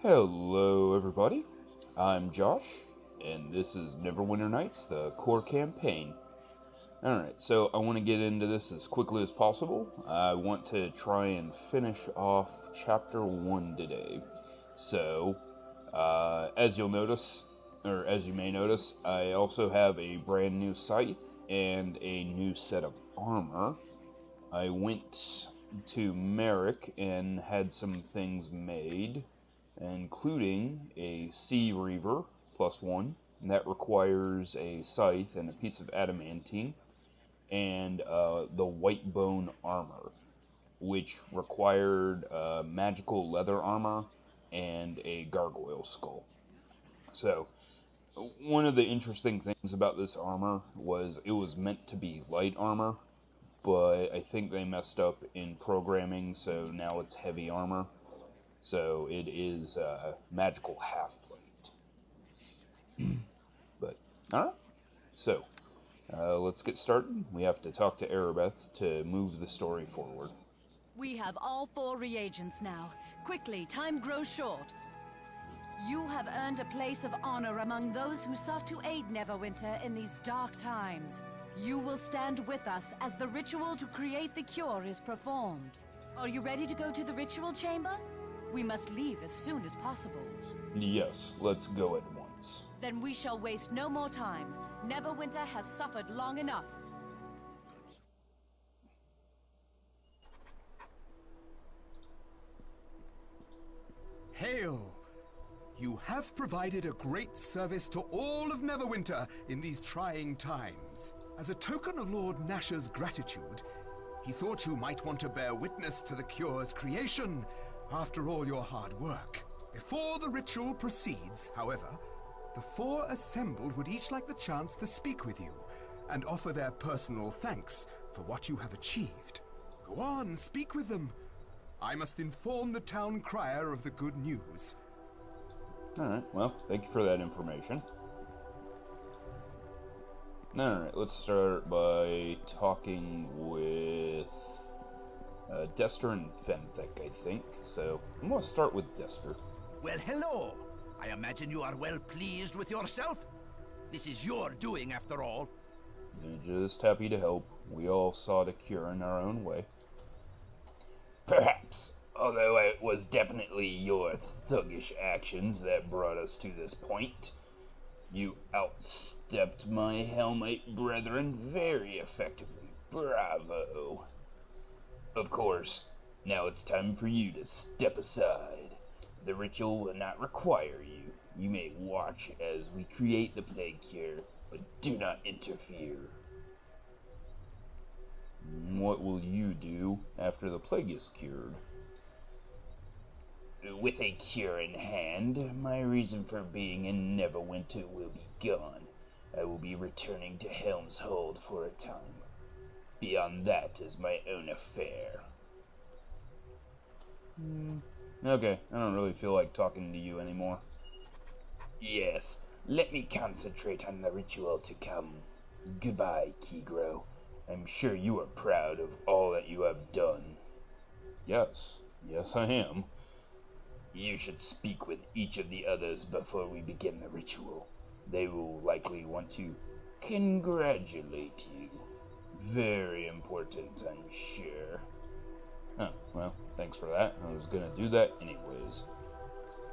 Hello everybody, I'm Josh, and this is Neverwinter Nights, the core campaign. Alright, so I want to get into this as quickly as possible. I want to try and finish off Chapter 1 today. So, as you'll notice, or as you may notice, I also have a brand new scythe and a new set of armor. I went to Merrick and had some things made, including a Sea Reaver +1, and that requires a scythe and a piece of adamantine, and the white bone armor, which required magical leather armor and a gargoyle skull. So, one of the interesting things about this armor was it was meant to be light armor, but I think they messed up in programming, so now it's heavy armor. So it is magical half-plate. But, alright. So, let's get started. We have to talk to Erebeth to move the story forward. We have all 4 reagents now. Quickly, time grows short. You have earned a place of honor among those who sought to aid Neverwinter in these dark times. You will stand with us as the ritual to create the cure is performed. Are you ready to go to the ritual chamber? We must leave as soon as possible. Yes, let's go at once. Then we shall waste no more time. Neverwinter has suffered long enough. Hail! You have provided a great service to all of Neverwinter in these trying times. As a token of Lord Nash's gratitude, he thought you might want to bear witness to the cure's creation after all your hard work. Before the ritual proceeds, however, the 4 assembled would each like the chance to speak with you and offer their personal thanks for what you have achieved. Go on, speak with them. I must inform the town crier of the good news. Alright, well, thank you for that information. Alright, let's start by talking with Dester and Fenthic, I think. So, I'm going to start with Dester. Well, hello. I imagine you are well pleased with yourself. This is your doing, after all. Just happy to help. We all sought a cure in our own way. Perhaps, although it was definitely your thuggish actions that brought us to this point. You outstepped my Helmite brethren very effectively. Bravo. Of course, now it's time for you to step aside. The ritual will not require you. You may watch as we create the plague cure, but do not interfere. What will you do after the plague is cured? With a cure in hand, my reason for being in Neverwinter will be gone. I will be returning to Helm's Hold for a time. Beyond that is my own affair. Okay, I don't really feel like talking to you anymore. Yes, let me concentrate on the ritual to come. Goodbye, Kigro. I'm sure you are proud of all that you have done. Yes I am. You should speak with each of the others before we begin the ritual. They will likely want to congratulate you. Very important, I'm sure. Oh, well, thanks for that. I was gonna do that anyways.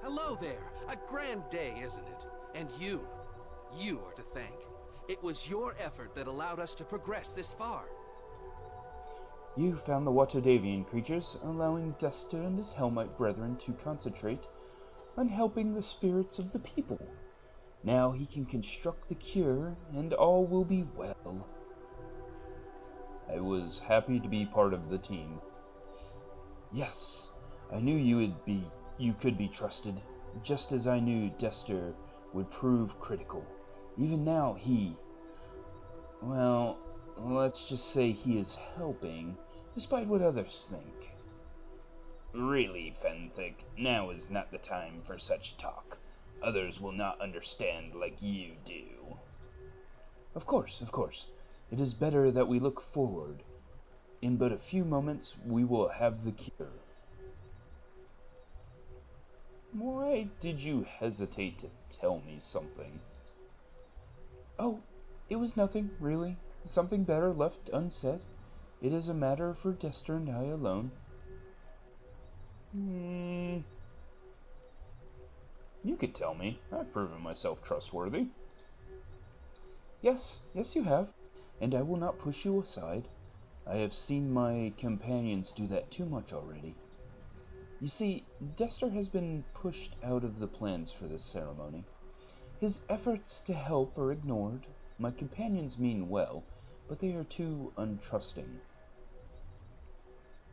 Hello there. A grand day, isn't it? And you are to thank. It was your effort that allowed us to progress this far. You found the Waterdhavian creatures, allowing Dester and his Helmite brethren to concentrate on helping the spirits of the people. Now he can construct the cure, and all will be well. I was happy to be part of the team. Yes, I knew you could be trusted, just as I knew Dester would prove critical. Even now well, let's just say he is helping, despite what others think. Really, Fenthic, now is not the time for such talk. Others will not understand like you do. Of course. It is better that we look forward. In but a few moments, we will have the cure. Why why did you hesitate to tell me something? Oh, it was nothing, really. Something better left unsaid. It is a matter for Dester and I alone. You could tell me. I've proven myself trustworthy. Yes, you have, and I will not push you aside. I have seen my companions do that too much already. You see, Dester has been pushed out of the plans for this ceremony. His efforts to help are ignored. My companions mean well, but they are too untrusting.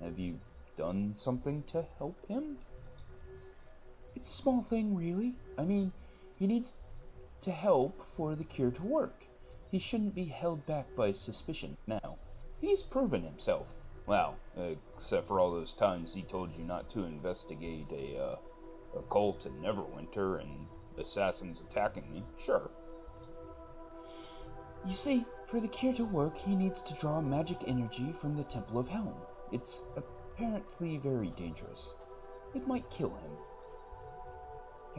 Have you done something to help him? It's a small thing, really. I mean, he needs to help for the cure to work. He shouldn't be held back by suspicion now. He's proven himself. Well, except for all those times he told you not to investigate a cult in Neverwinter and assassins attacking me. Sure. You see, for the cure to work, he needs to draw magic energy from the Temple of Helm. It's apparently very dangerous. It might kill him.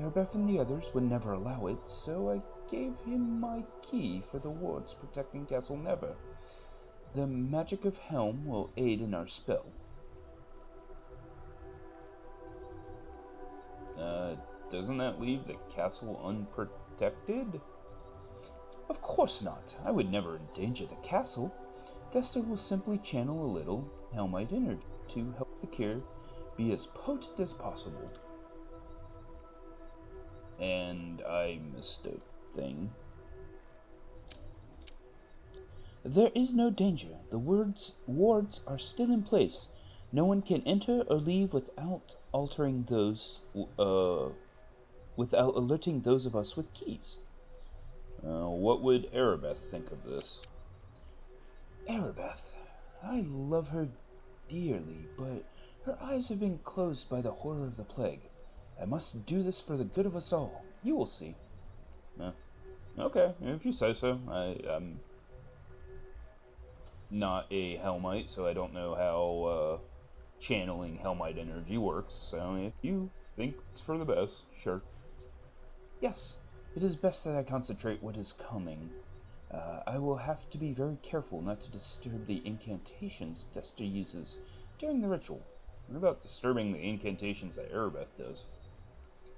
Erebeth and the others would never allow it, so I gave him my key for the wards protecting Castle Never. The magic of Helm will aid in our spell. Doesn't that leave the castle unprotected? Of course not. I would never endanger the castle. Dester will simply channel a little Helmite energy to help the cure be as potent as possible. And I missed a thing. There is no danger. The wards are still in place. No one can enter or leave without alerting those of us with keys. What would Erebeth think of this? Erebeth, I love her dearly, but her eyes have been closed by the horror of the plague. I must do this for the good of us all. You will see. Okay, if you say so. I'm not a Helmite, so I don't know how channeling Helmite energy works. So if you think it's for the best, sure. Yes, it is best that I concentrate what is coming. I will have to be very careful not to disturb the incantations Dester uses during the ritual. What about disturbing the incantations that Erebeth does?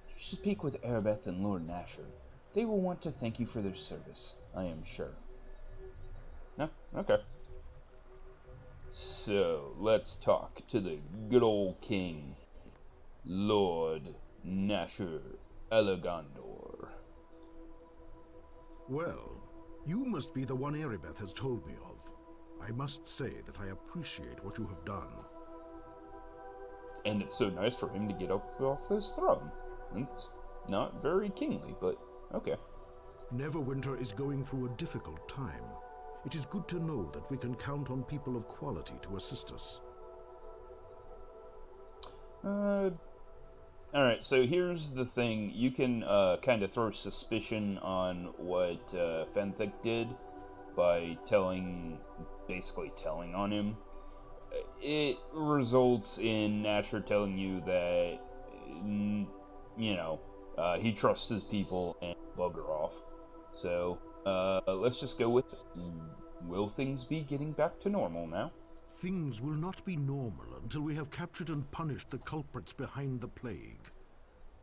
You should speak with Erebeth and Lord Nasher. They will want to thank you for their service, I am sure. No? Okay. So, let's talk to the good old king, Lord Nasher Elegandor. Well, you must be the one Erebeth has told me of. I must say that I appreciate what you have done. And it's so nice for him to get up off his throne. It's not very kingly, but okay. Neverwinter is going through a difficult time. It is good to know that we can count on people of quality to assist us. Alright, so here's the thing. You can kind of throw suspicion on what Fenthic did by basically telling on him. It results in Nasher telling you that, he trusts his people and bugger off. So, let's just go with it. Will things be getting back to normal now? Things will not be normal until we have captured and punished the culprits behind the plague.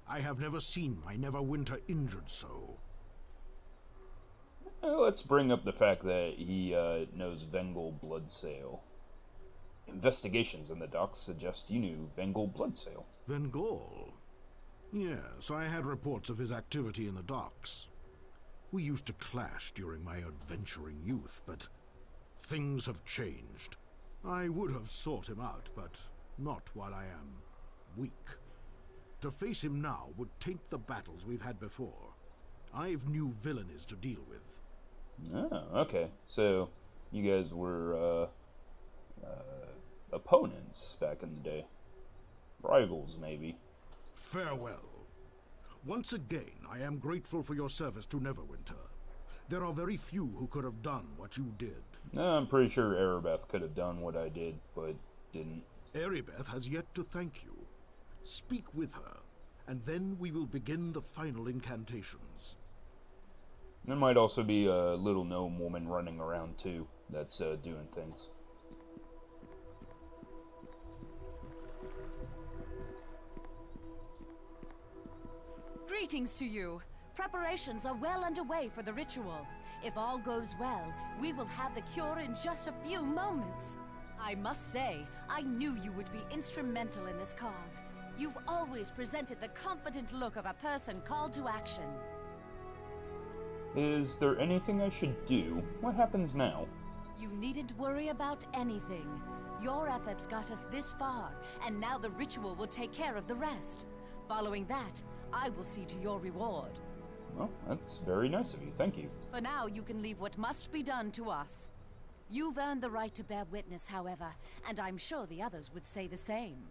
I have never seen my Neverwinter injured so. Let's bring up the fact that he knows Vengel Bloodsail. Investigations in the docks suggest you knew Vengel Bloodsail. Vengol? Yes, I had reports of his activity in the docks. We used to clash during my adventuring youth, but things have changed. I would have sought him out, but not while I am weak. To face him now would taint the battles we've had before. I've new villainies to deal with. Oh, okay. So, you guys were, opponents back in the day. Rivals, maybe. Farewell. Once again, I am grateful for your service to Neverwinter. There are very few who could have done what you did. I'm pretty sure Erebeth could have done what I did, but didn't. Erebeth has yet to thank you. Speak with her, and then we will begin the final incantations. There might also be a little gnome woman running around too that's doing things. Greetings to you. Preparations are well underway for the ritual. If all goes well, we will have the cure in just a few moments. I must say, I knew you would be instrumental in this cause. You've always presented the confident look of a person called to action. Is there anything I should do? What happens now? You needn't worry about anything. Your efforts got us this far, and now the ritual will take care of the rest. Following that, I will see to your reward. Well, that's very nice of you. Thank you. For now, you can leave what must be done to us. You've earned the right to bear witness, however, and I'm sure the others would say the same.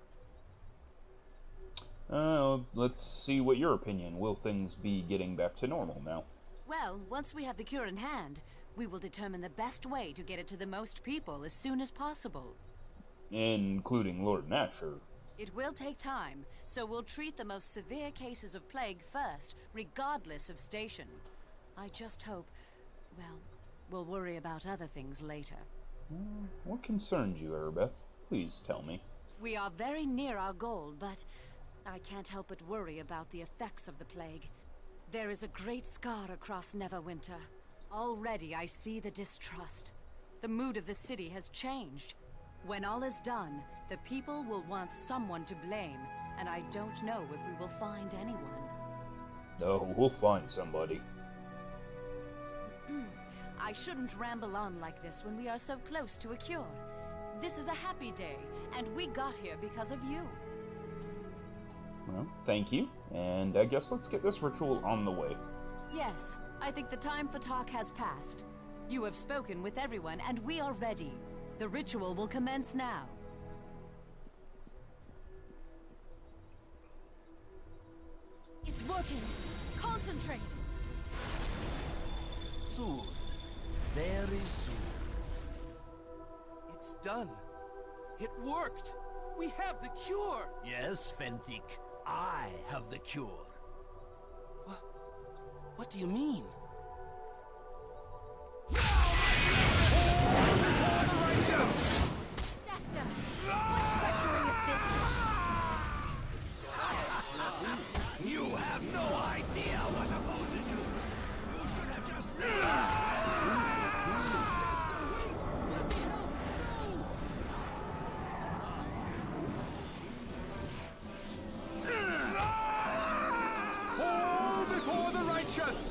Let's see what your opinion. Will things be getting back to normal now? Well, once we have the cure in hand, we will determine the best way to get it to the most people as soon as possible. Including Lord Nasher. It will take time, so we'll treat the most severe cases of plague first, regardless of station. I just hope, well, we'll worry about other things later. What concerns you, Erebeth? Please tell me. We are very near our goal, but I can't help but worry about the effects of the plague. There is a great scar across Neverwinter. Already I see the distrust. The mood of the city has changed. When all is done, the people will want someone to blame, and I don't know if we will find anyone. No, we'll find somebody. I shouldn't ramble on like this when we are so close to a cure. This is a happy day, and we got here because of you. Well, thank you, and I guess let's get this ritual on the way. Yes, I think the time for talk has passed. You have spoken with everyone, and we are ready. The ritual will commence now. It's working. Concentrate. Soon. Very soon. It's done. It worked. We have the cure. Yes, Fenthic. I have the cure. What do you mean? Desta! What treachery is this? You have no idea what I'm about to do. You should have just... Desta, wait! Let me help! Fall before the righteous!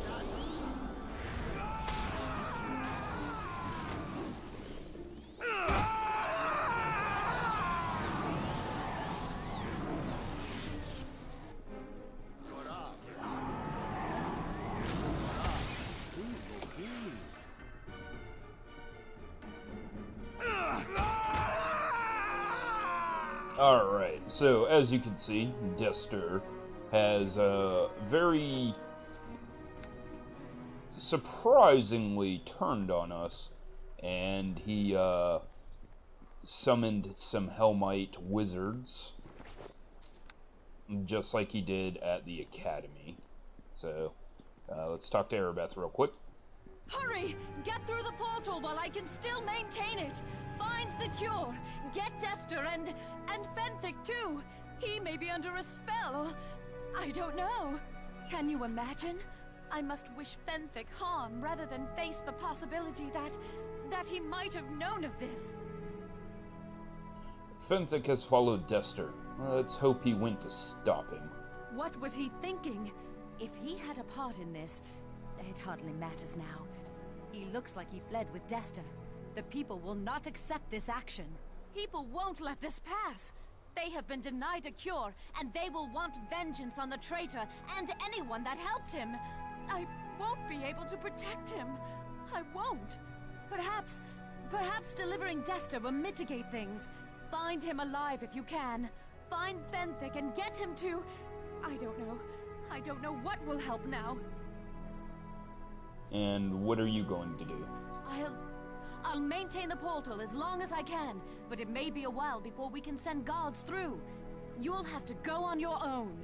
Alright, so as you can see, Dester has very surprisingly turned on us, and he summoned some Helmite wizards, just like he did at the Academy. So, let's talk to Erebeth real quick. Hurry! Get through the portal while I can still maintain it! Find the cure! Get Dester and Fenthic too! He may be under a spell, or... I don't know. Can you imagine? I must wish Fenthic harm rather than face the possibility that he might have known of this. Fenthic has followed Dester. Let's hope he went to stop him. What was he thinking? If he had a part in this, it hardly matters now. He looks like he fled with Dester. The people will not accept this action. People won't let this pass. They have been denied a cure, and they will want vengeance on the traitor and anyone that helped him. I won't be able to protect him. I won't. Perhaps delivering Dester will mitigate things. Find him alive if you can. Find Fenthic and get him to... I don't know. I don't know what will help now. And what are you going to do? I'll maintain the portal as long as I can, but it may be a while before we can send guards through. You'll have to go on your own.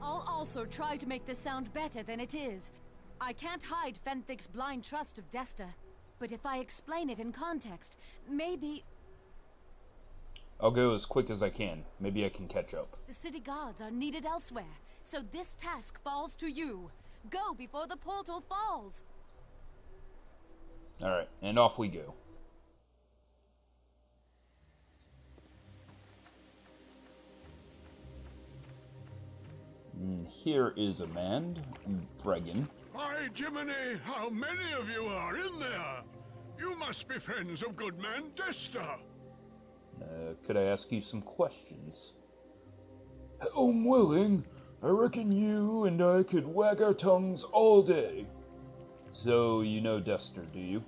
I'll also try to make this sound better than it is. I can't hide Fenthic's blind trust of Desta, but if I explain it in context, maybe... I'll go as quick as I can. Maybe I can catch up. The city guards are needed elsewhere, so this task falls to you. Go before the portal falls! Alright, and off we go. Here is a man, Bregan. By Jiminy, how many of you are in there? You must be friends of good man Desta. Could I ask you some questions? Helm willing, I reckon you and I could wag our tongues all day. So, you know Dester, do you?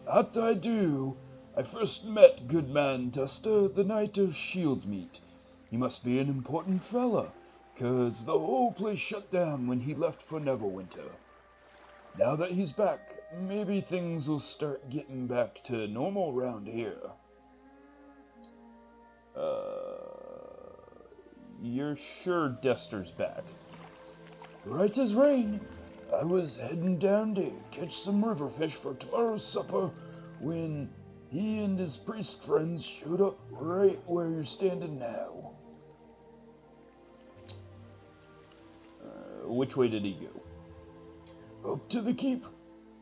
That I do. I first met good man Desta the night of Shield Meet. He must be an important fella, 'cause the whole place shut down when he left for Neverwinter. Now that he's back, maybe things will start getting back to normal around here. You're sure Dester's back? Right as rain. I was heading down to catch some river fish for tomorrow's supper when he and his priest friends showed up right where you're standing now. Which way did he go? Up to the keep.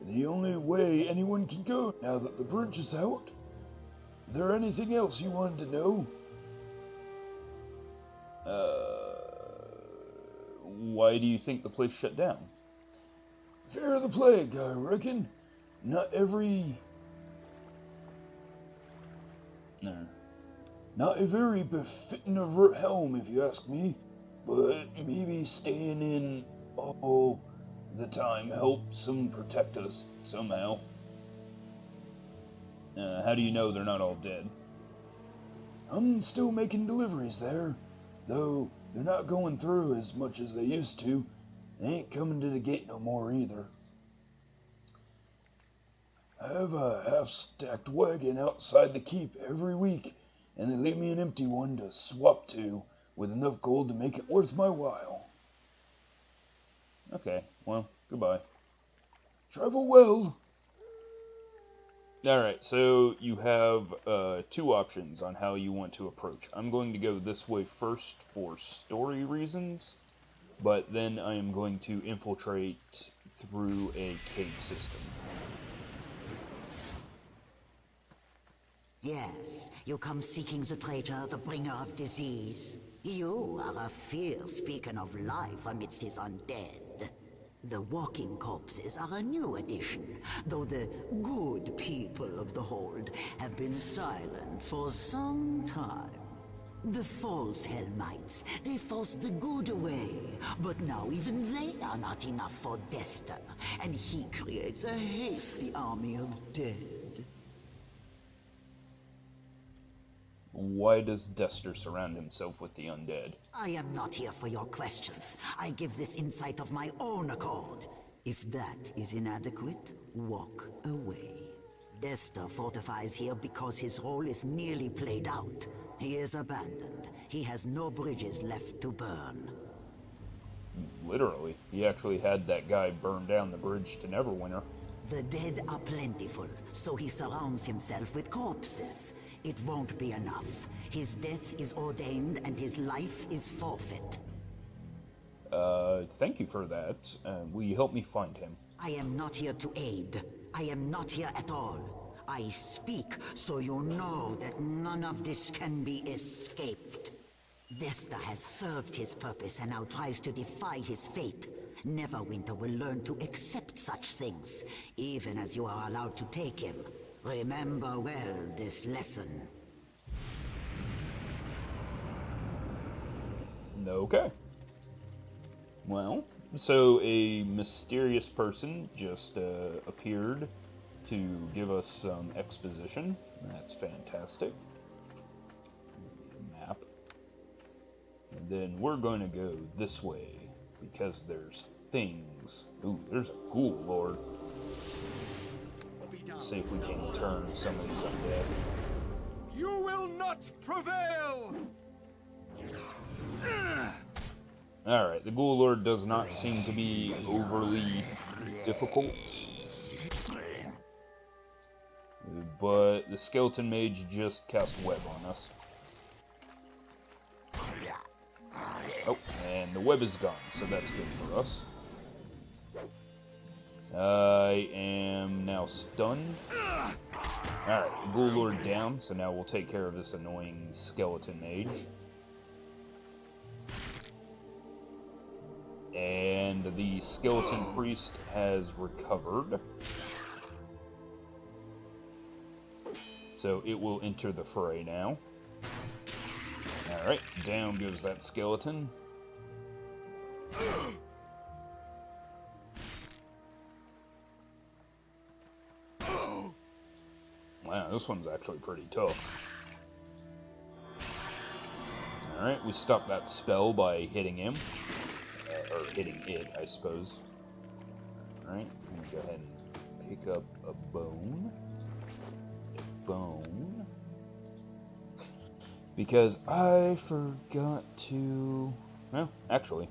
The only way anyone can go now that the bridge is out. Is there anything else you wanted to know? Why do you think the place shut down? Fear of the plague, I reckon. Not a very befitting of Helm, if you ask me. But maybe staying in all the time helps them protect us somehow. How do you know they're not all dead? I'm still making deliveries there, though they're not going through as much as they used to. They ain't coming to the gate no more either. I have a half-stacked wagon outside the keep every week, and they leave me an empty one to swap to, with enough gold to make it worth my while. Okay, well, goodbye. Travel well. Alright, so you have two options on how you want to approach. I'm going to go this way first for story reasons, but then I am going to infiltrate through a cave system. Yes, you come seeking the traitor, the bringer of disease. You are a fierce beacon of life amidst his undead. The walking corpses are a new addition, though the good people of the Hold have been silent for some time. The false Helmites, they forced the good away, but now even they are not enough for Desta, and he creates a hasty army of dead. Why does Dester surround himself with the undead? I am not here for your questions. I give this insight of my own accord. If that is inadequate, walk away. Desta fortifies here because his role is nearly played out. He is abandoned. He has no bridges left to burn. Literally. He actually had that guy burn down the bridge to Neverwinter. The dead are plentiful, so he surrounds himself with corpses. It won't be enough. His death is ordained and his life is forfeit. Thank you for that. Will you help me find him? I am not here to aid. I am not here at all. I speak so you know that none of this can be escaped. Desta has served his purpose and now tries to defy his fate. Neverwinter will learn to accept such things, even as you are allowed to take him. Remember well this lesson. Okay. Well, so a mysterious person just appeared to give us some exposition. That's fantastic. Map. And then we're going to go this way because there's things. Ooh, there's a ghoul lord. See if we can turn some of these undead. You will not prevail! Alright, the Ghoul Lord does not seem to be overly difficult. But the Skeleton Mage just cast Web on us. Oh, and the web is gone, so that's good for us. I am now stunned. Alright, Ghoul Lord down, so now we'll take care of this annoying Skeleton Mage. And the Skeleton Priest has recovered. So it will enter the fray now. Alright, down goes that skeleton. Wow, this one's actually pretty tough. Alright, we stopped that spell by hitting him. Or hitting it, I suppose. Alright, I'm gonna go ahead and pick up a bone. Because I forgot to... Well, actually,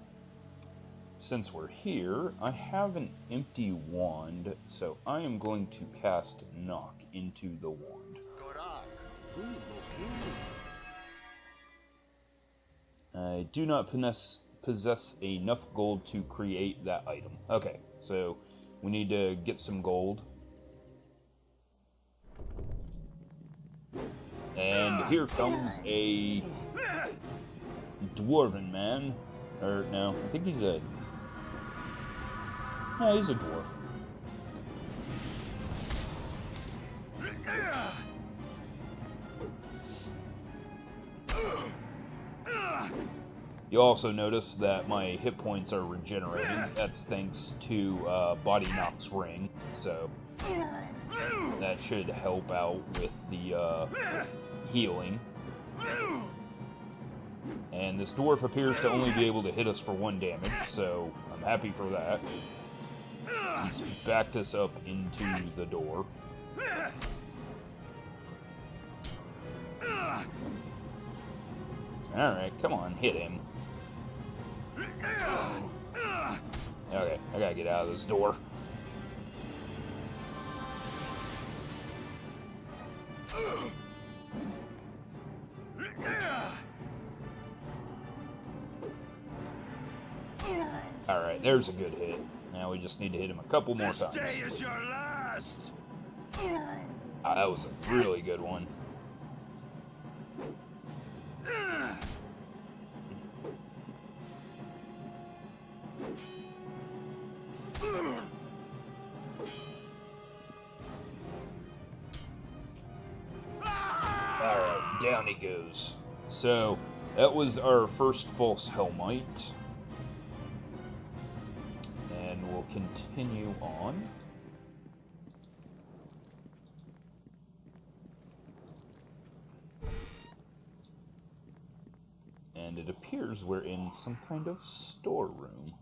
since we're here, I have an empty wand, so I am going to cast Knock into the wand. I do not possess enough gold to create that item. Okay, so we need to get some gold. And here comes a dwarven man. Or, no, I think he's a... No, he's a dwarf. You also notice that my hit points are regenerating. That's thanks to Body Knock's ring, so that should help out with the healing. And this dwarf appears to only be able to hit us for 1 damage, so I'm happy for that. He's backed us up into the door. Alright, come on, hit him. Okay, I gotta get out of this door. Alright, there's a good hit. Now we just need to hit him a couple more times. This day is your last! That was a really good one. Alright, down he goes. So, that was our first false Helmite. And we'll continue on. And it appears we're in some kind of storeroom.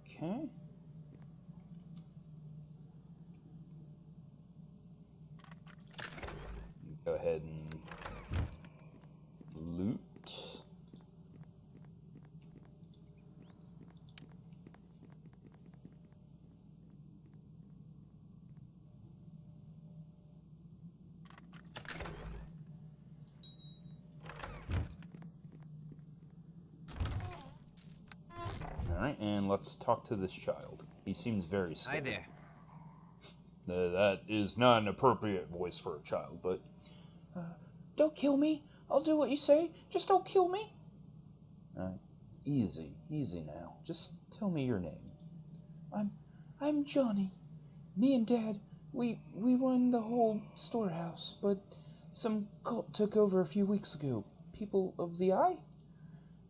Okay. Go ahead and loot. Alright, and let's talk to this child. He seems very scared. Hi there. That is not an appropriate voice for a child, but... Don't kill me. I'll do what you say. Just don't kill me. Easy now. Just tell me your name. I'm Johnny. Me and Dad, we run the whole storehouse, but some cult took over a few weeks ago. People of the Eye?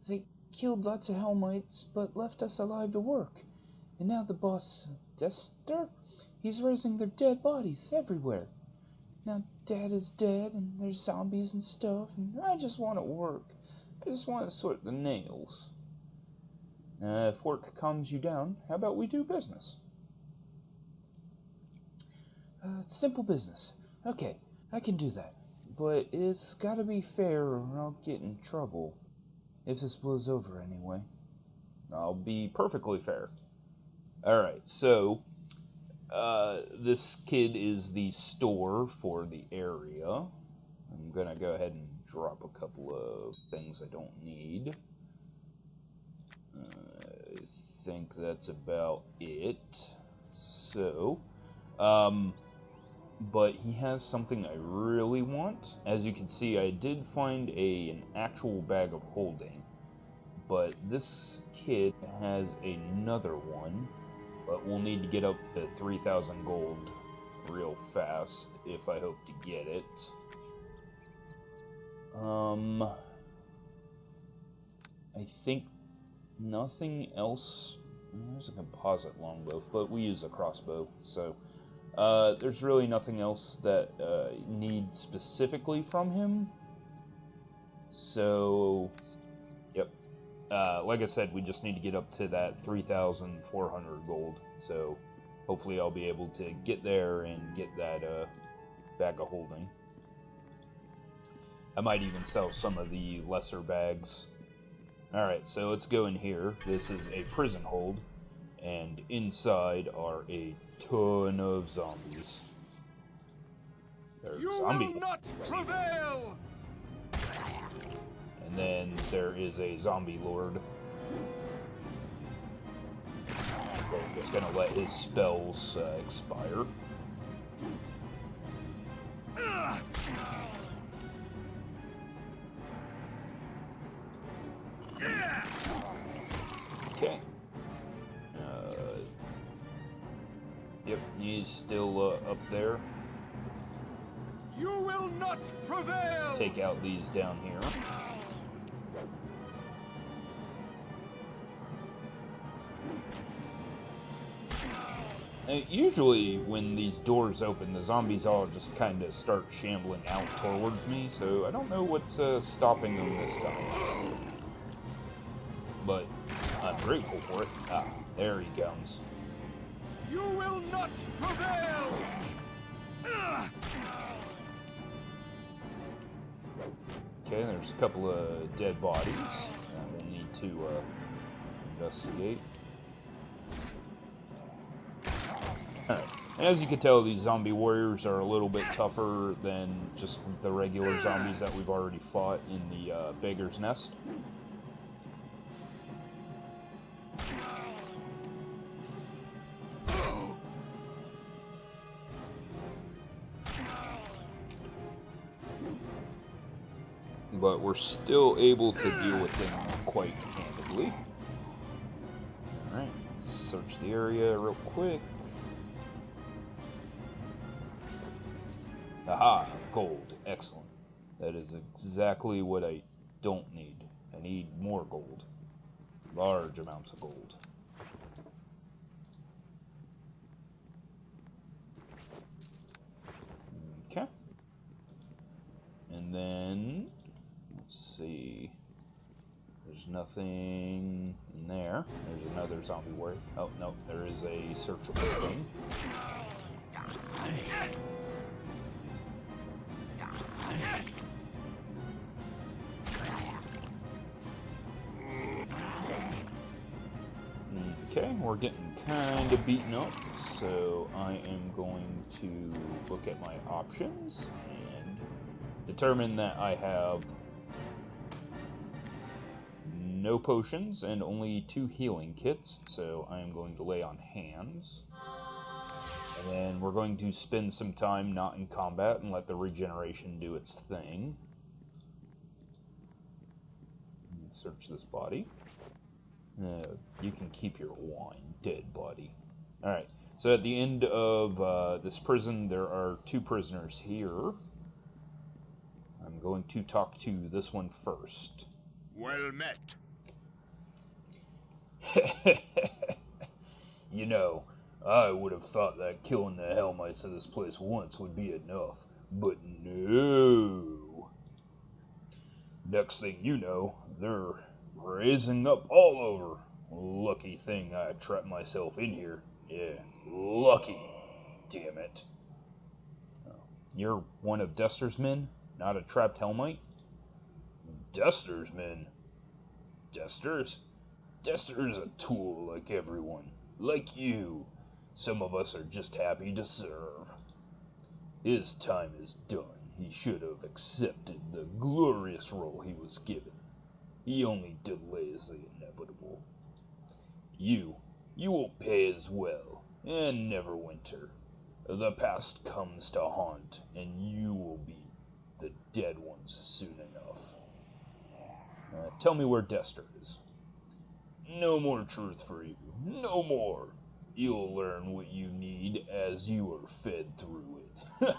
They killed lots of Helmites, but left us alive to work. And now the boss, Dester, he's raising their dead bodies everywhere. Now Dad is dead, and there's zombies and stuff, and I just want to work. I just want to sort the nails. If work calms you down, how about we do business? Simple business. Okay, I can do that. but it's gotta be fair or I'll get in trouble. If this blows over anyway. I'll be perfectly fair. Alright, so, this kid is the store for the area. I'm gonna go ahead and drop a couple of things I don't need. I think that's about it. So, but he has something I really want. As you can see, I did find an actual bag of holding, but this kid has another one, but we'll need to get up to 3,000 gold real fast if I hope to get it. I think nothing else. There's a composite longbow, but we use a crossbow, so there's really nothing else that need specifically from him. So, yep. Like I said, we just need to get up to that 3,400 gold. So, hopefully I'll be able to get there and get that bag of holding. I might even sell some of the lesser bags. Alright, so let's go in here. This is a prison hold, and inside are a ton of zombies. You will not prevail! And then there is a zombie lord. I'm just gonna let his spells expire. Okay. Yep, he's still up there. You will not prevail! Let's take out these down here. Usually when these doors open, the zombies all just kind of start shambling out towards me, so I don't know what's stopping them this time. But I'm grateful for it. Ah, there he comes. You will not prevail! Okay, there's a couple of dead bodies that we'll need to investigate. Alright, as you can tell, these zombie warriors are a little bit tougher than just the regular zombies that we've already fought in the Beggar's Nest. But we're still able to deal with them quite handedly. Alright, search the area real quick. Aha, gold. Excellent. That is exactly what I don't need. I need more gold. Large amounts of gold. Okay. And then, let's see. There's nothing in there. There's another zombie warrior. Oh, no, there is a searchable thing. Okay, we're getting kind of beaten up, so I am going to look at my options and determine that I have no potions and only 2 healing kits, so I am going to lay on hands. And then we're going to spend some time not in combat and let the regeneration do its thing. Search this body. You can keep your wine, dead body. Alright, so at the end of this prison, there are 2 prisoners here. I'm going to talk to this one first. Well met. You know, I would have thought that killing the Helmites of this place once would be enough, but no. Next thing you know, they're raising up all over. Lucky thing I trapped myself in here. Yeah, lucky. Damn it. You're one of Duster's men? Not a trapped Helmite? Desters, men. Desters? Dester is a tool like everyone. Like you. Some of us are just happy to serve. His time is done. He should have accepted the glorious role he was given. He only delays the inevitable. You will pay as well, and Neverwinter. The past comes to haunt, and you will be the dead ones soon enough. Tell me where Dester is. No more truth for you. No more. You'll learn what you need as you are fed through it.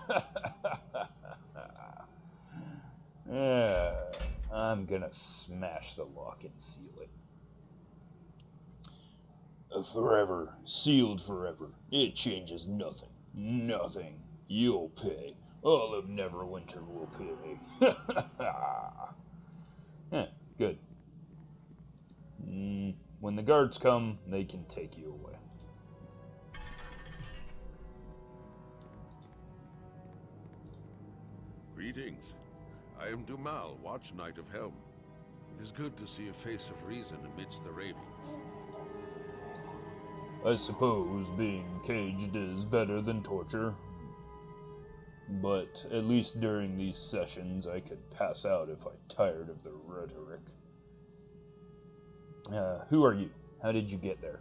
I'm gonna smash the lock and seal it. Forever. Sealed forever. It changes nothing. Nothing. You'll pay. All of Neverwinter will pay. Good. When the guards come, they can take you away. Greetings. I am Dumal, Watch Knight of Helm. It is good to see a face of reason amidst the ravings. I suppose being caged is better than torture. But at least during these sessions I could pass out if I tired of the rhetoric. Who are you? How did you get there?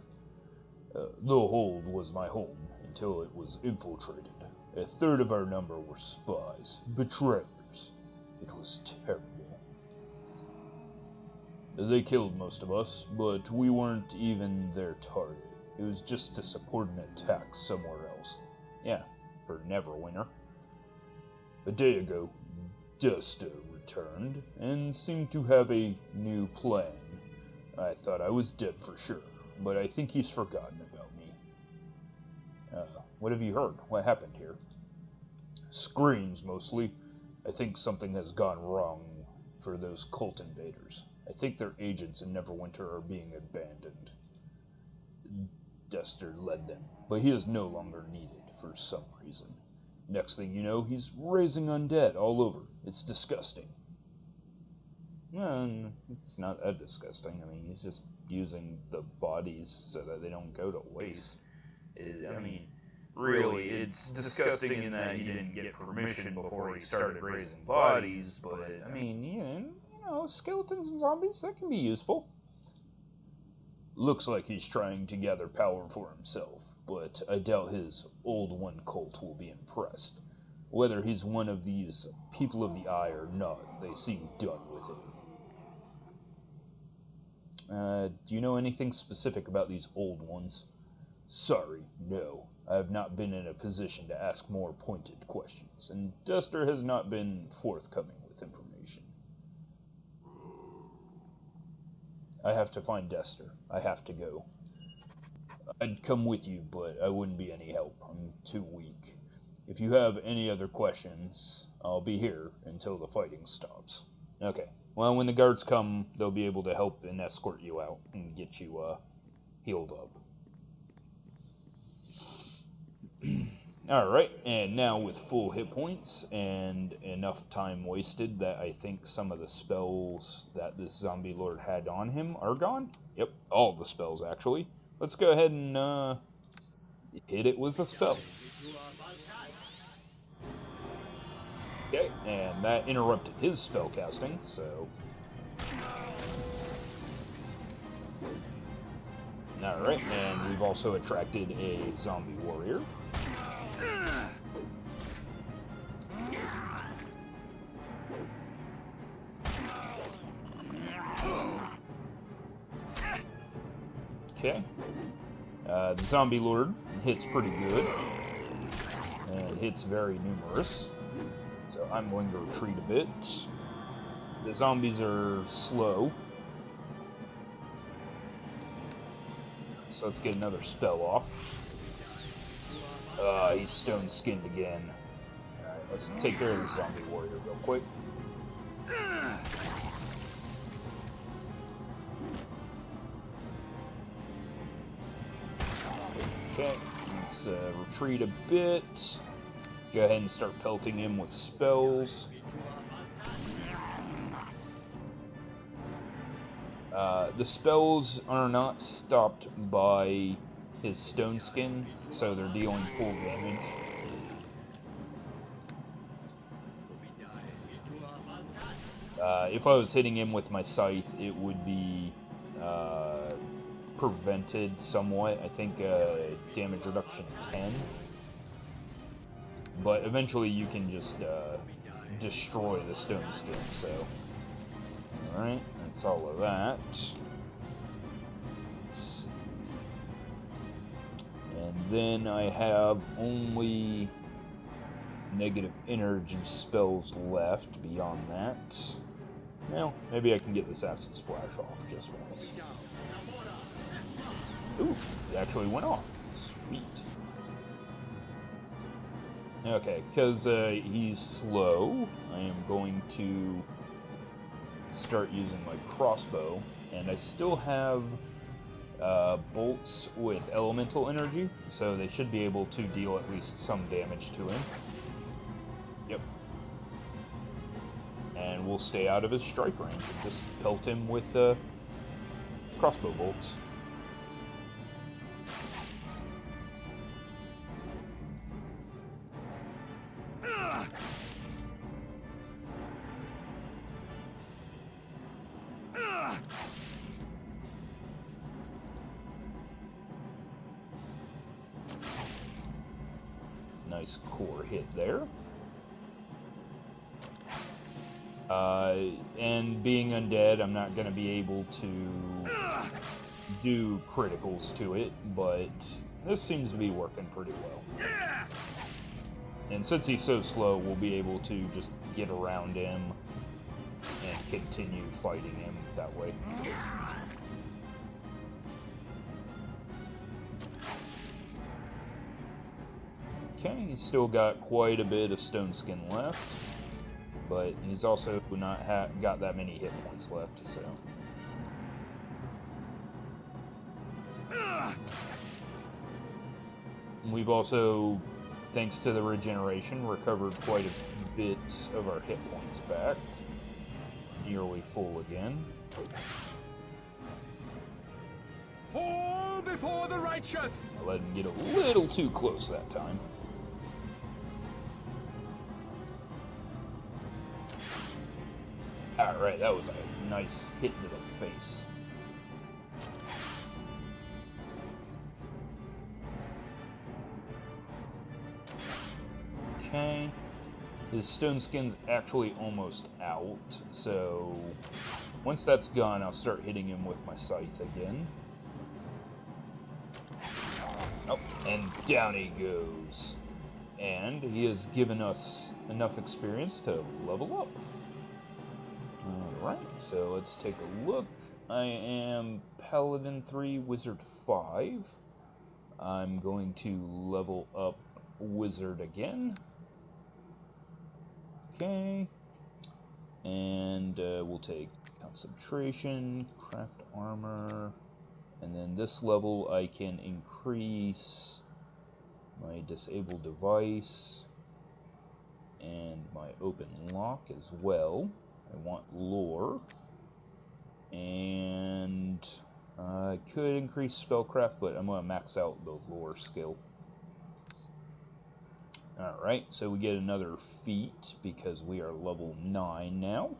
The hold was my home until it was infiltrated. A third of our number were spies, betrayers. It was terrible. They killed most of us, but we weren't even their target. It was just to support an attack somewhere else. Yeah, for Neverwinter. A day ago, Desta returned, and seemed to have a new plan. I thought I was dead for sure, but I think he's forgotten about me. What have you heard? What happened here? Screams, mostly. I think something has gone wrong for those cult invaders. I think their agents in Neverwinter are being abandoned. Dester led them, but he is no longer needed for some reason. Next thing you know, he's raising undead all over. It's disgusting. Well, it's not that disgusting. I mean, he's just using the bodies so that they don't go to waste. I mean, really, it's disgusting in that he didn't get permission before he started raising bodies, but, I mean, you know, skeletons and zombies, that can be useful. Looks like he's trying to gather power for himself, but I doubt his Old One cult will be impressed. Whether he's one of these people of the Eye or not, they seem done with him. Do you know anything specific about these Old Ones? Sorry, no. I have not been in a position to ask more pointed questions, and Dester has not been forthcoming with information. I have to find Dester. I have to go. I'd come with you, but I wouldn't be any help. I'm too weak. If you have any other questions, I'll be here until the fighting stops. Okay. Well, when the guards come, they'll be able to help and escort you out and get you, healed up. Alright, and now with full hit points and enough time wasted that I think some of the spells that this zombie lord had on him are gone. Yep, all the spells actually. Let's go ahead and hit it with a spell. Okay, and that interrupted his spell casting, so... Alright, and we've also attracted a zombie warrior. Okay. The zombie lord hits pretty good, and hits very numerous, so I'm going to retreat a bit. The zombies are slow, so let's get another spell off. He's stone-skinned again. Alright, let's take care of the zombie warrior real quick. Okay, let's retreat a bit. Go ahead and start pelting him with spells. The spells are not stopped by his stone skin, so they're dealing full damage. If I was hitting him with my scythe, it would be prevented somewhat. I think damage reduction 10. But eventually you can just destroy the stone skin, so... Alright, that's all of that. And then I have only negative energy spells left beyond that. Well, maybe I can get this acid splash off just once. Ooh, it actually went off. Sweet. Okay, because he's slow, I am going to start using my crossbow, and I still have bolts with elemental energy, so they should be able to deal at least some damage to him. Yep. And we'll stay out of his strike range and just pelt him with crossbow bolts. Nice core hit there. And being undead, I'm not going to be able to do criticals to it, but this seems to be working pretty well. And since he's so slow, we'll be able to just get around him and continue fighting him that way. Okay, he's still got quite a bit of stone skin left, but he's also not got that many hit points left, so... We've also, thanks to the regeneration, recovered quite a bit of our hit points back. Nearly full again. Fall before the righteous! I let him get a little too close that time. Alright, that was a nice hit to the face. Okay. His stone skin's actually almost out, so once that's gone, I'll start hitting him with my scythe again. Oh, and down he goes. And he has given us enough experience to level up. Alright, so let's take a look. I am Paladin 3, Wizard 5. I'm going to level up Wizard again. Okay. And we'll take Concentration, Craft Armor, and then this level I can increase my Disable Device and my Open Lock as well. I want Lore, and I could increase Spellcraft, but I'm going to max out the Lore skill. Alright, so we get another feat, because we are level 9 now.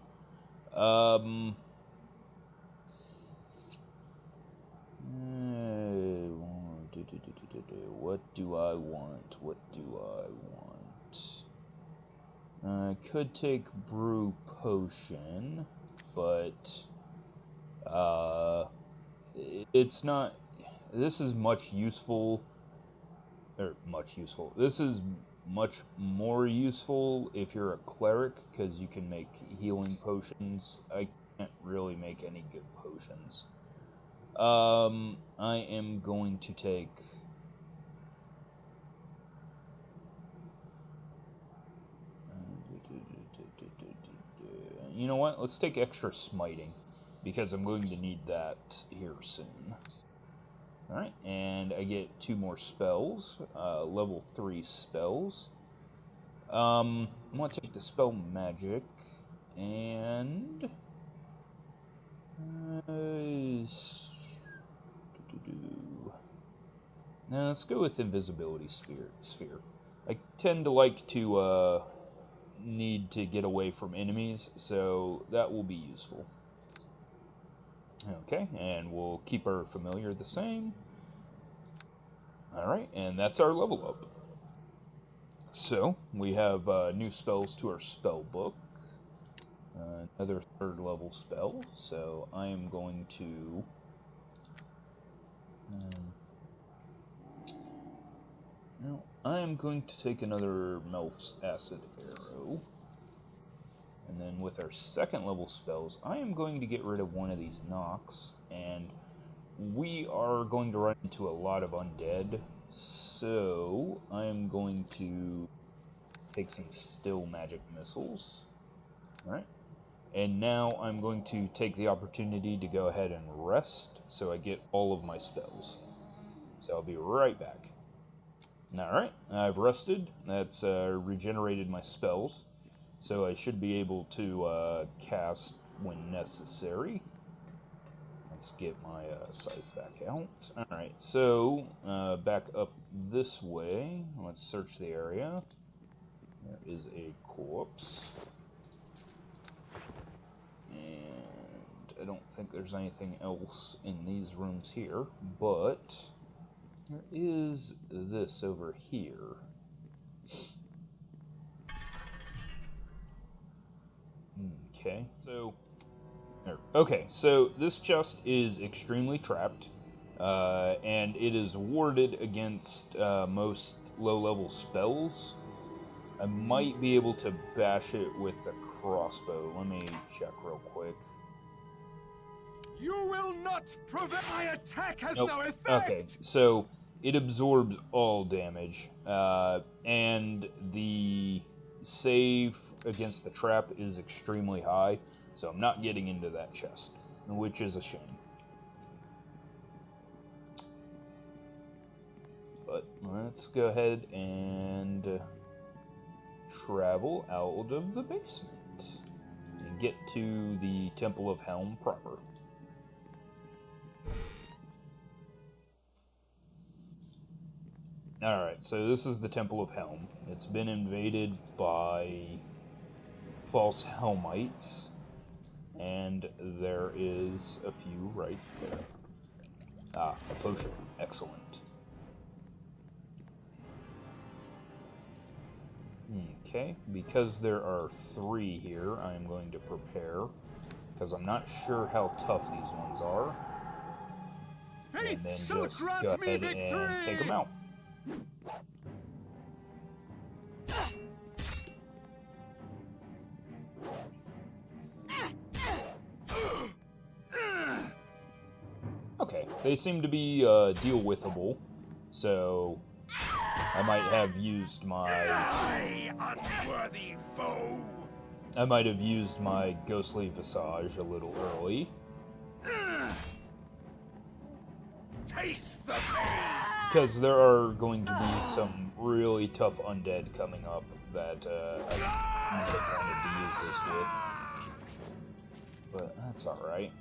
What do I want? What do I want? I could take Brew Potion, but it's not... This is much useful... This is much more useful if you're a cleric, because you can make healing potions. I can't really make any good potions. I am going to take... You know what? Let's take extra smiting, because I'm going to need that here soon. Alright, and I get 2 more spells, level 3 spells. I'm going to take the spell magic, and Now let's go with invisibility sphere. I tend to like to need to get away from enemies, so that will be useful. Okay, and we'll keep our familiar the same. Alright, and that's our level up. So, we have new spells to our spell book. Another 3rd level spell, so I am going to... now, I am going to take another Melf's Acid Arrow. And then with our 2nd level spells, I am going to get rid of one of these knocks, and we are going to run into a lot of undead, so I am going to take some still magic missiles. Alright, and now I'm going to take the opportunity to go ahead and rest, so I get all of my spells. So I'll be right back. Alright, I've rested, that's regenerated my spells. So I should be able to cast when necessary. Let's get my scythe back out. Alright, so back up this way. Let's search the area. There is a corpse. And I don't think there's anything else in these rooms here, but there is this over here. Okay, so this chest is extremely trapped, and it is warded against most low-level spells. I might be able to bash it with a crossbow. Let me check real quick. You will not prevent my attack has Nope. no effect. Okay, so it absorbs all damage, and the save against the trap is extremely high, so I'm not getting into that chest, which is a shame. But let's go ahead and travel out of the basement and get to the Temple of Helm proper. Alright, so this is the Temple of Helm. It's been invaded by false Helmites, and there is a few right there. Ah, a potion. Excellent. Okay, because there are 3 here, I am going to prepare, because I'm not sure how tough these ones are. And then just go ahead and take them out. Okay, they seem to be deal-withable, so I might have used my... unworthy foe! I might have used my Ghostly Visage a little early. Taste the pain! Because there are going to be some really tough undead coming up that I might have wanted to use this with. But that's alright.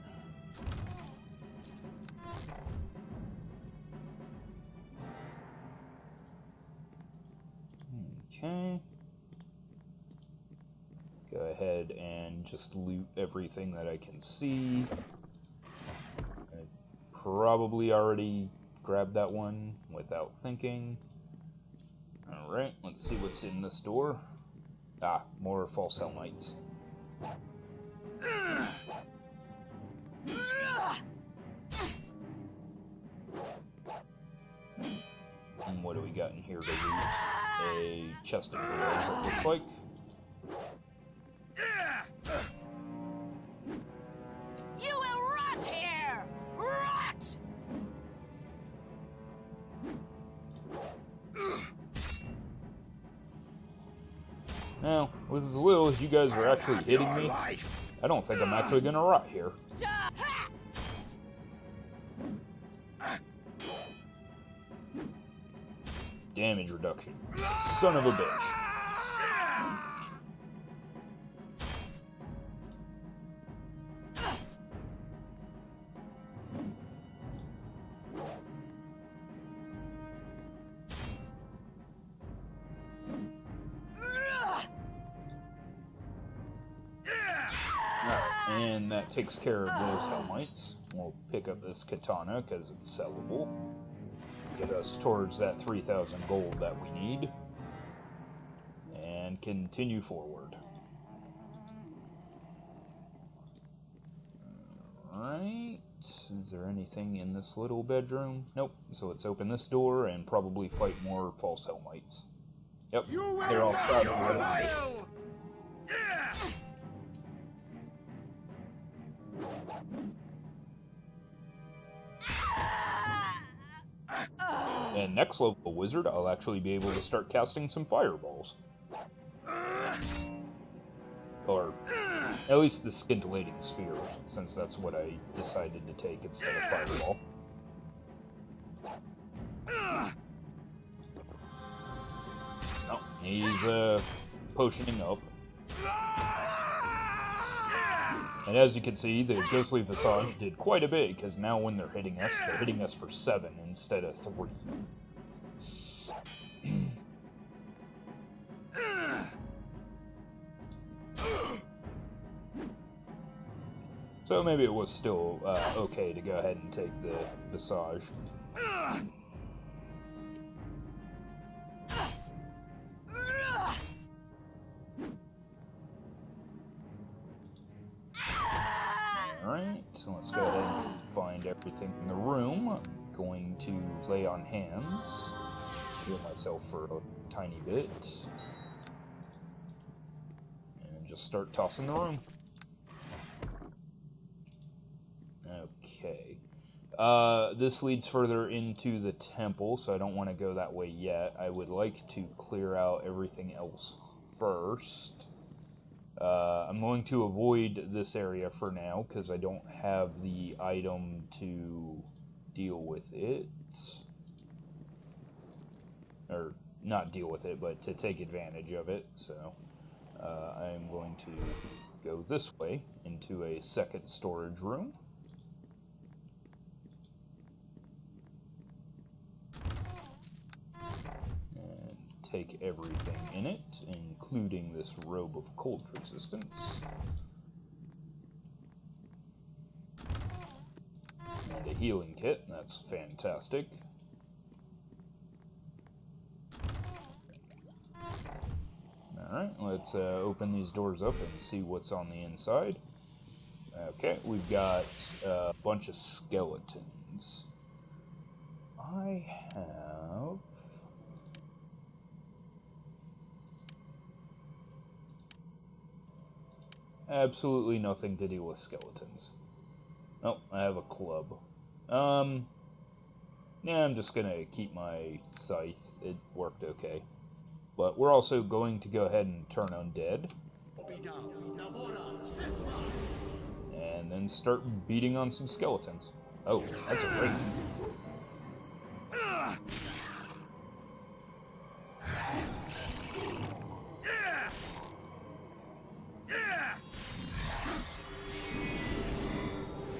Okay. Go ahead and just loot everything that I can see. I probably already grabbed that one without thinking. Alright, let's see what's in this door. Ah, more false Helmites. And what do we got in here to loot? A chest of gloves, it looks like. You will rot here! Rot! Now, with as little as you guys are actually hitting me, I don't think I'm actually gonna rot here. Damage reduction. Son of a bitch. And that takes care of those Helmites. We'll pick up this katana because it's sellable. Get us towards that 3,000 gold that we need. And continue forward. Alright. Is there anything in this little bedroom? Nope. So let's open this door and probably fight more false Helmites. Yep. They're all crowded around. And next level wizard, I'll actually be able to start casting some fireballs. Or at least the scintillating sphere, since that's what I decided to take instead of fireball. Oh, he's potioning up. And as you can see, the Ghostly Visage did quite a bit, because now when they're hitting us for 7 instead of 3. So maybe it was still okay to go ahead and take the Visage. Alright, so let's go ahead and find everything in the room. I'm going to lay on hands, heal myself for a tiny bit, and just start tossing the room. Okay. This leads further into the temple, so I don't want to go that way yet. I would like to clear out everything else first. I'm going to avoid this area for now, because I don't have the item to deal with it. Or, not deal with it, but to take advantage of it, so I'm going to go this way into a second storage room. And take everything in it, including this robe of cold resistance. And a healing kit, that's fantastic. Alright, let's open these doors up and see what's on the inside. Okay, we've got a bunch of skeletons. I have... absolutely nothing to deal with skeletons. Oh, I have a club. Yeah, I'm just gonna keep my scythe. It worked okay. But we're also going to go ahead and turn undead. And then start beating on some skeletons. Oh, that's a wraith.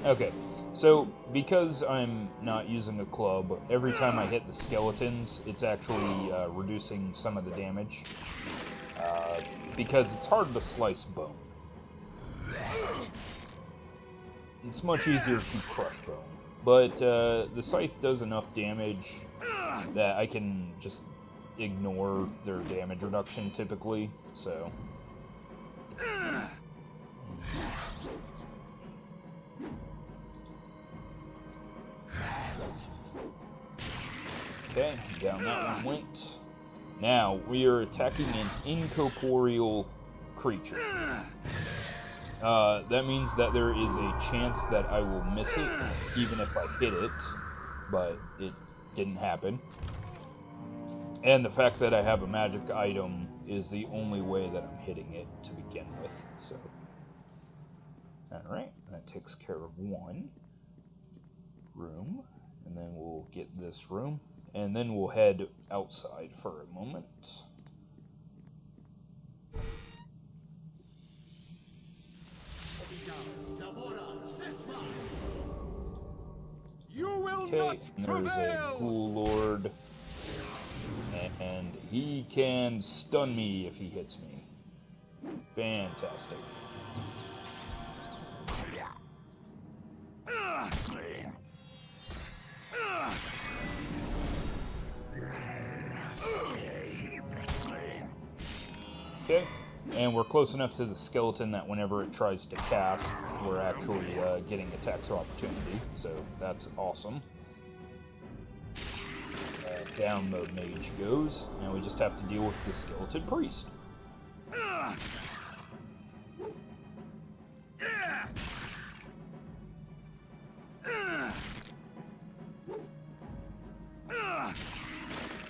Okay, so because I'm not using a club, every time I hit the skeletons, it's actually reducing some of the damage. Because it's hard to slice bone. It's much easier to crush bone. But the scythe does enough damage that I can just ignore their damage reduction typically, so... Okay, down that one went. Now, we are attacking an incorporeal creature. That means that there is a chance that I will miss it, even if I hit it, but it didn't happen. And the fact that I have a magic item is the only way that I'm hitting it to begin with, so... Alright, that takes care of one room, and then we'll get this room. And then we'll head outside for a moment. Okay, and there's a Ghoul Lord. And he can stun me if he hits me. Fantastic. And we're close enough to the skeleton that whenever it tries to cast, we're actually getting attacks of opportunity, so that's awesome. Down mode mage goes, and we just have to deal with the skeleton priest.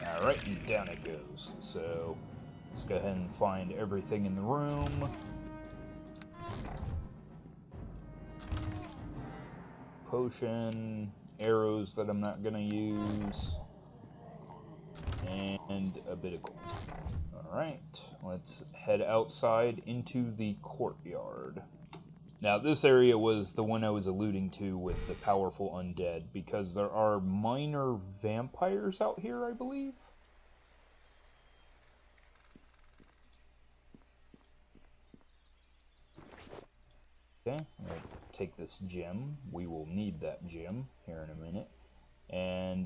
Alright, and down it goes. So, let's go ahead and find everything in the room. Potion, arrows that I'm not gonna use, and a bit of gold. Alright, let's head outside into the courtyard. Now, this area was the one I was alluding to with the powerful undead, because there are minor vampires out here, I believe. Okay, I'm going to take this gem. We will need that gem here in a minute. And,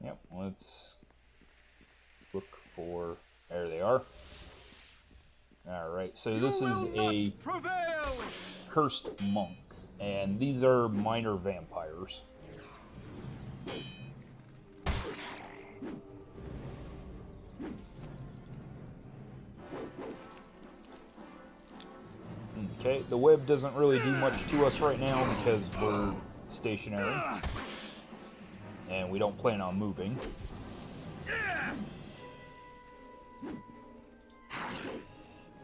yep, let's look for... There they are. Alright, so this is a cursed monk, and these are minor vampires. Okay, the web doesn't really do much to us right now because we're stationary, and we don't plan on moving.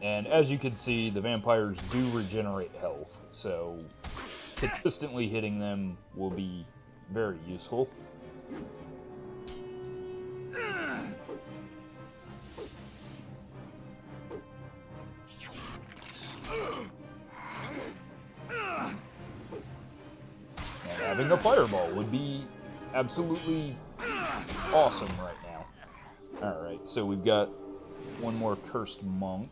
And as you can see, the vampires do regenerate health, so consistently hitting them will be very useful. And having a fireball would be absolutely awesome right now. Alright, so we've got one more cursed monk.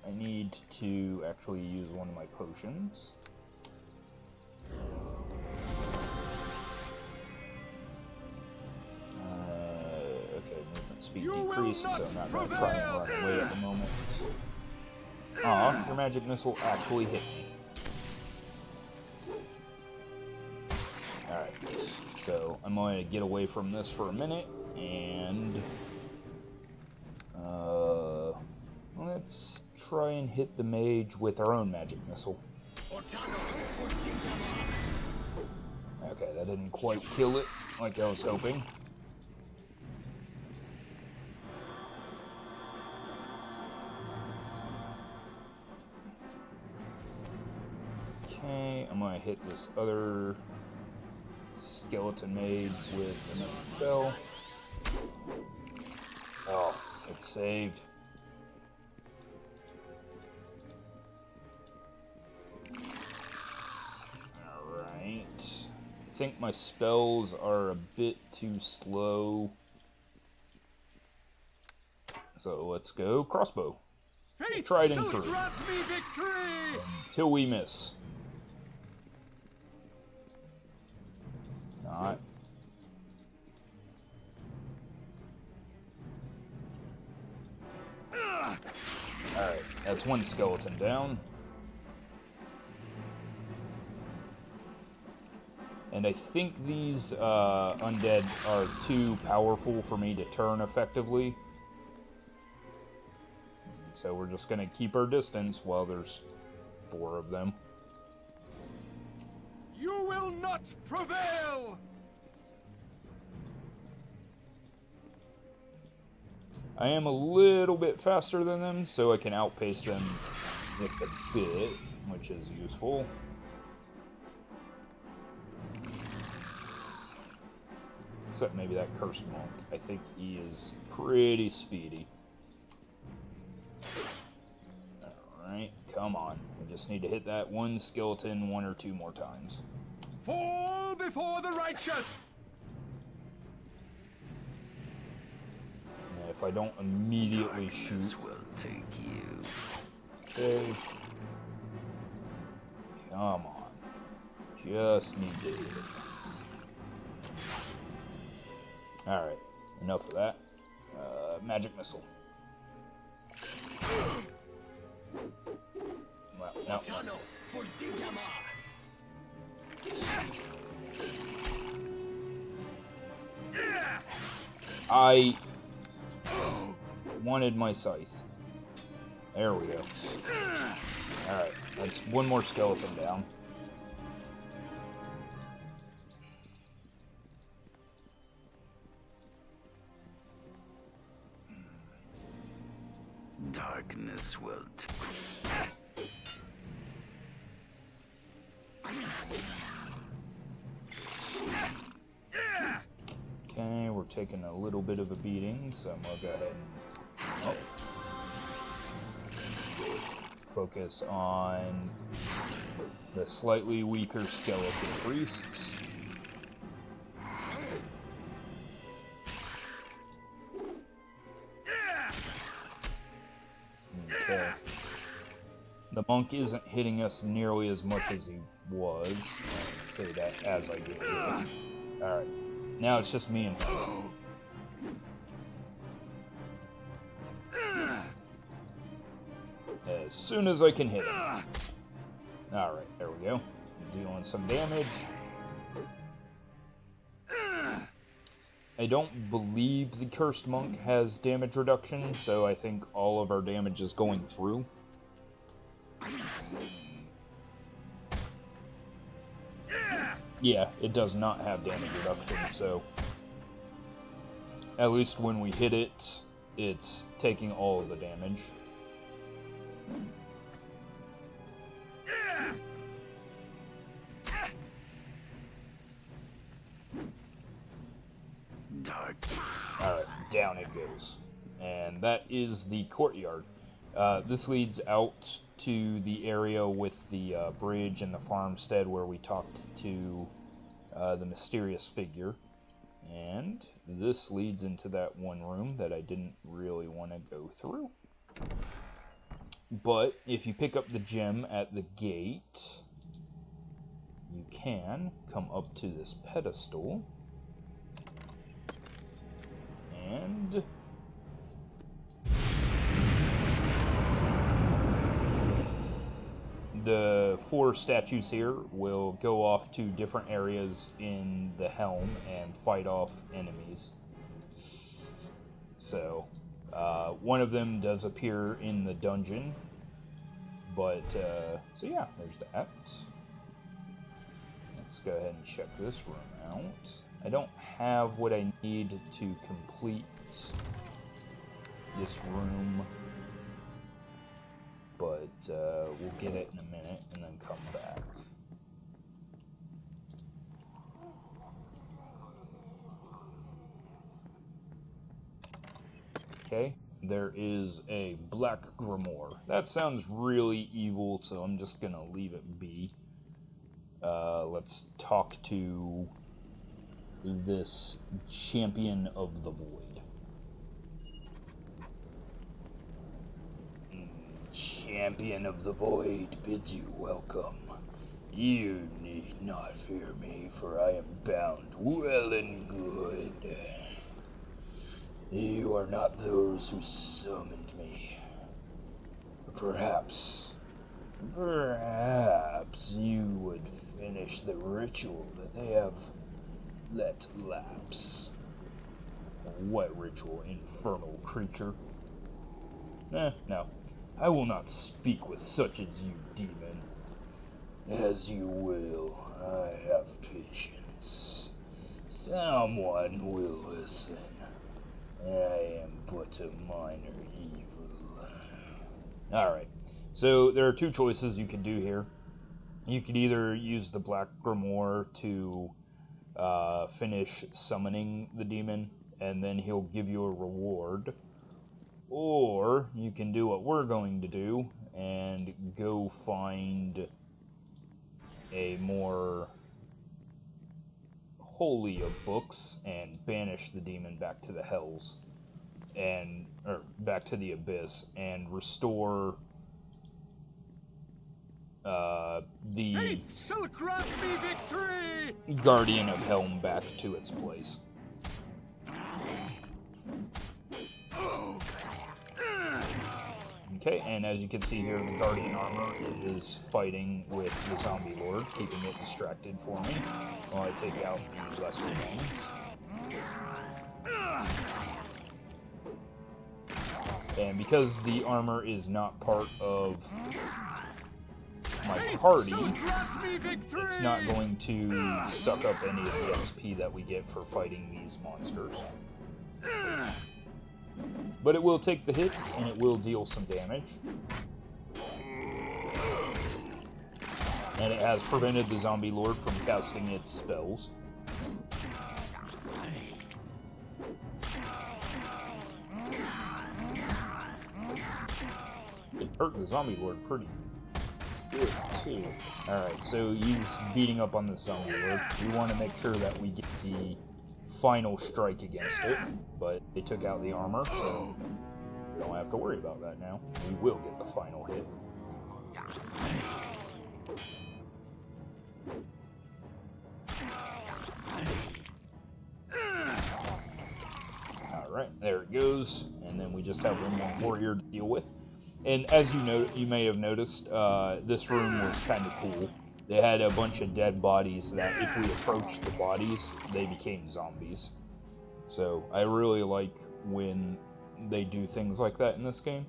I need to actually use one of my potions. Okay, movement speed decreased, so I'm not going to try and run away at the moment. Aw, your magic missile actually hit me. Alright, so I'm going to get away from this for a minute, and... let's try and hit the mage with our own magic missile. Okay, that didn't quite kill it like I was hoping. Okay, I'm gonna hit this other skeleton mage with another spell. Oh, it's saved. I think my spells are a bit too slow. So let's go crossbow. Try it and through. Until we miss. Alright. Alright, that's one skeleton down. And I think these undead are too powerful for me to turn effectively. So we're just going to keep our distance while there's 4 of them. You will not prevail! I am a little bit faster than them, so I can outpace them just a bit, which is useful. Except maybe that cursed monk. I think he is pretty speedy. Alright, come on. We just need to hit that one skeleton 1 or 2 more times. Fall before the righteous! And if I don't immediately shoot... will take you. Okay. Come on. Just need to hit it. Alright, enough of that. Magic missile. no. I wanted my scythe. There we go. Alright, that's one more skeleton down. Darkness will... Okay, we're taking a little bit of a beating, so I'm gonna go ahead and focus on the slightly weaker skeleton priests. Okay. The monk isn't hitting us nearly as much as he was. I say that as I get hit. Alright. Now it's just me and him. As soon as I can hit him. Alright, there we go. Dealing some damage. I don't believe the Cursed Monk has damage reduction, so I think all of our damage is going through. Yeah, it does not have damage reduction, so at least when we hit it, it's taking all of the damage. Alright, down it goes. And that is the courtyard. This leads out to the area with the bridge and the farmstead where we talked to the mysterious figure. And this leads into that one room that I didn't really want to go through. But if you pick up the gem at the gate, you can come up to this pedestal. And the 4 statues here will go off to different areas in the Helm and fight off enemies. So, one of them does appear in the dungeon, but, so yeah, there's that. Let's go ahead and check this room out. I don't have what I need to complete this room, but we'll get it in a minute and then come back. Okay, there is a black grimoire. That sounds really evil, so I'm just gonna leave it be. Let's talk to this champion of the void. Champion of the void bids you welcome. You need not fear me, for I am bound well and good. You are not those who summoned me. Perhaps you would finish the ritual that they have let lapse. What ritual, infernal creature? No. I will not speak with such as you, demon. As you will. I have patience. Someone will listen. I am but a minor evil. Alright, so there are 2 choices you can do here. You could either use the Black Grimoire to finish summoning the demon, and then he'll give you a reward. Or you can do what we're going to do and go find a more holy of books and banish the demon back to the hells or back to the abyss and restore the Guardian of Helm back to its place. Okay, and as you can see here, the Guardian armor is fighting with the Zombie Lord, keeping it distracted for me while I take out the lesser ones. And because the armor is not part of my party, it's not going to suck up any of the XP that we get for fighting these monsters. But it will take the hits, and it will deal some damage. And it has prevented the Zombie Lord from casting its spells. It hurt the Zombie Lord pretty good, too. Alright, so he's beating up on the Zombie Lord. We want to make sure that we get the final strike against it, but they took out the armor, so we don't have to worry about that now. We will get the final hit. Alright, there it goes, and then we just have one more warrior to deal with. And as you may have noticed, this room was kind of cool. They had a bunch of dead bodies that if we approached the bodies, they became zombies. So I really like when they do things like that in this game.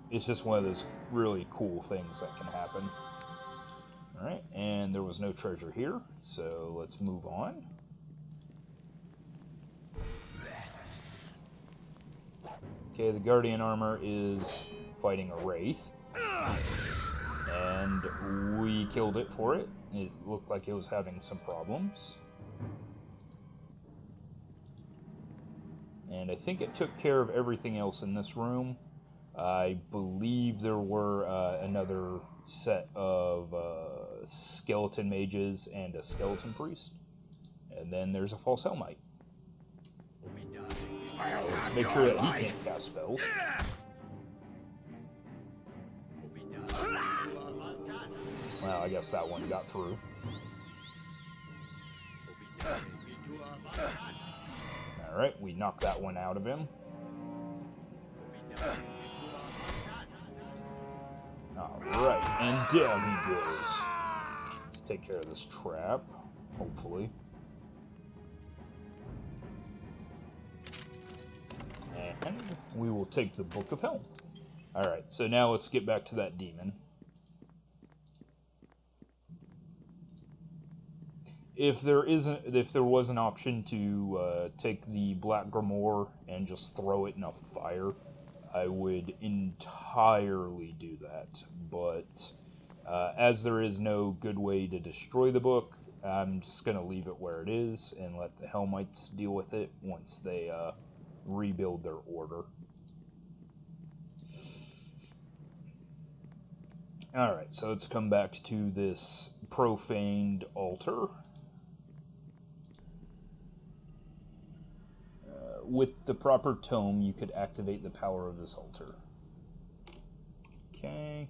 It's just one of those really cool things that can happen. Alright, and there was no treasure here, so let's move on. Okay, the Guardian armor is fighting a Wraith. And we killed it for it. It looked like it was having some problems. And I think it took care of everything else in this room. I believe there were another set of skeleton mages and a skeleton priest. And then there's a false Helmite. Let's make sure that he can't cast spells. Well, I guess that one got through. Alright, we knocked that one out of him. Alright, and down he goes. Let's take care of this trap, hopefully. And we will take the Book of Helm. Alright, so now let's get back to that demon. If there was an option to take the Black Grimoire and just throw it in a fire, I would entirely do that. But as there is no good way to destroy the book, I'm just going to leave it where it is and let the Helmites deal with it once they rebuild their order. Alright, so let's come back to this profaned altar. With the proper tome, you could activate the power of this altar. Okay.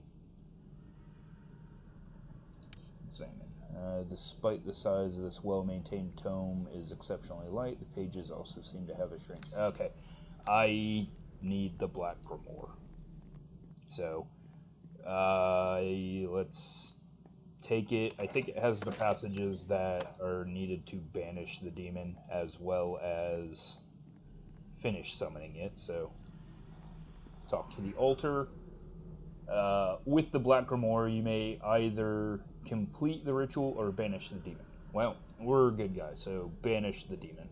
Examine. Despite the size of this well-maintained tome is exceptionally light, the pages also seem to have a strange... Okay. I need the Black Grimoire. So, let's take it. I think it has the passages that are needed to banish the demon as well as finish summoning it. So, talk to the altar. With the Black Grimoire, you may either complete the ritual or banish the demon. Well, we're good guys, so banish the demon.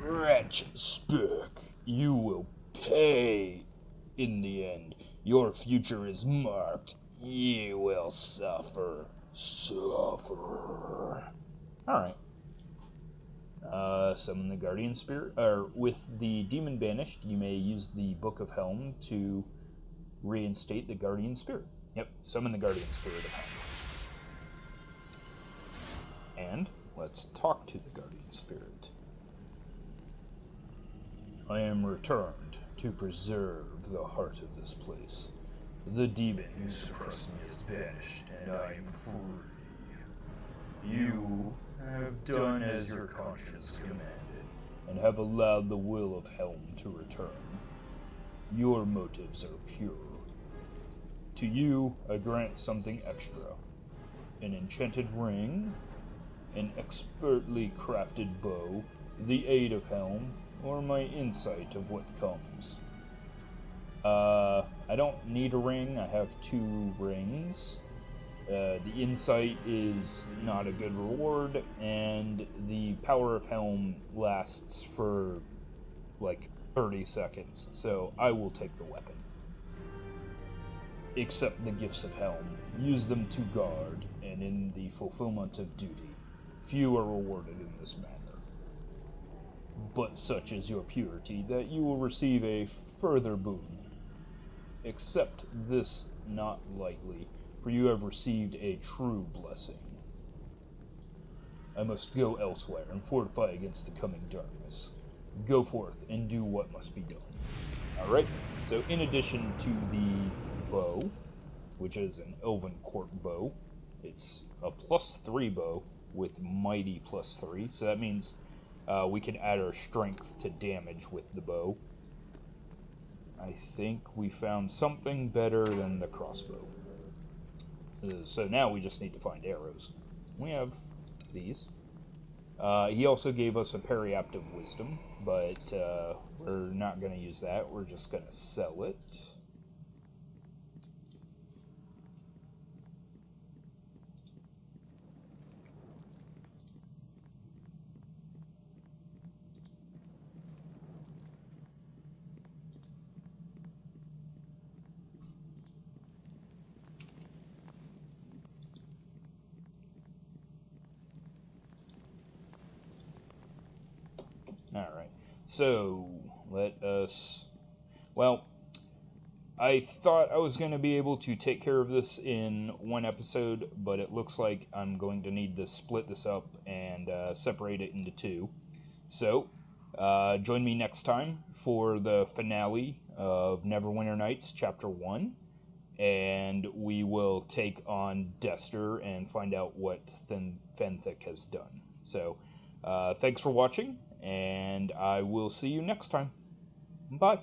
Wretch Spook, you will pay in the end. Your future is marked. You will suffer. Suffer. Alright. Summon the Guardian Spirit. With the demon banished, you may use the Book of Helm to reinstate the Guardian Spirit. Yep, summon the Guardian Spirit of Helm. And let's talk to the Guardian Spirit. I am returned to preserve the heart of this place. The demon who suppressed me is banished, and I am free. You have done as your conscience commanded. and have allowed the will of Helm to return. Your motives are pure. To you, I grant something extra. An enchanted ring, an expertly crafted bow, the aid of Helm, or my insight of what comes. I don't need a ring. I have 2 rings. The insight is not a good reward, and the power of Helm lasts for like 30 seconds, so I will take the weapon. Accept the gifts of Helm, use them to guard, and in the fulfillment of duty, few are rewarded in this manner. But such is your purity that you will receive a further boon. Accept this not lightly, for you have received a true blessing. I must go elsewhere and fortify against the coming darkness. Go forth and do what must be done. Alright, so in addition to the bow, which is an Elven Court bow, it's a +3 bow with mighty +3, so that means we can add our strength to damage with the bow. I think we found something better than the crossbow. So now we just need to find arrows. We have these. He also gave us a periaptive wisdom, but we're not going to use that. We're just going to sell it. Alright, so let us... Well, I thought I was going to be able to take care of this in one episode, but it looks like I'm going to need to split this up and separate it into 2. So, join me next time for the finale of Neverwinter Nights, Chapter 1, and we will take on Dester and find out what Fenthic has done. So, thanks for watching, and I will see you next time. Bye.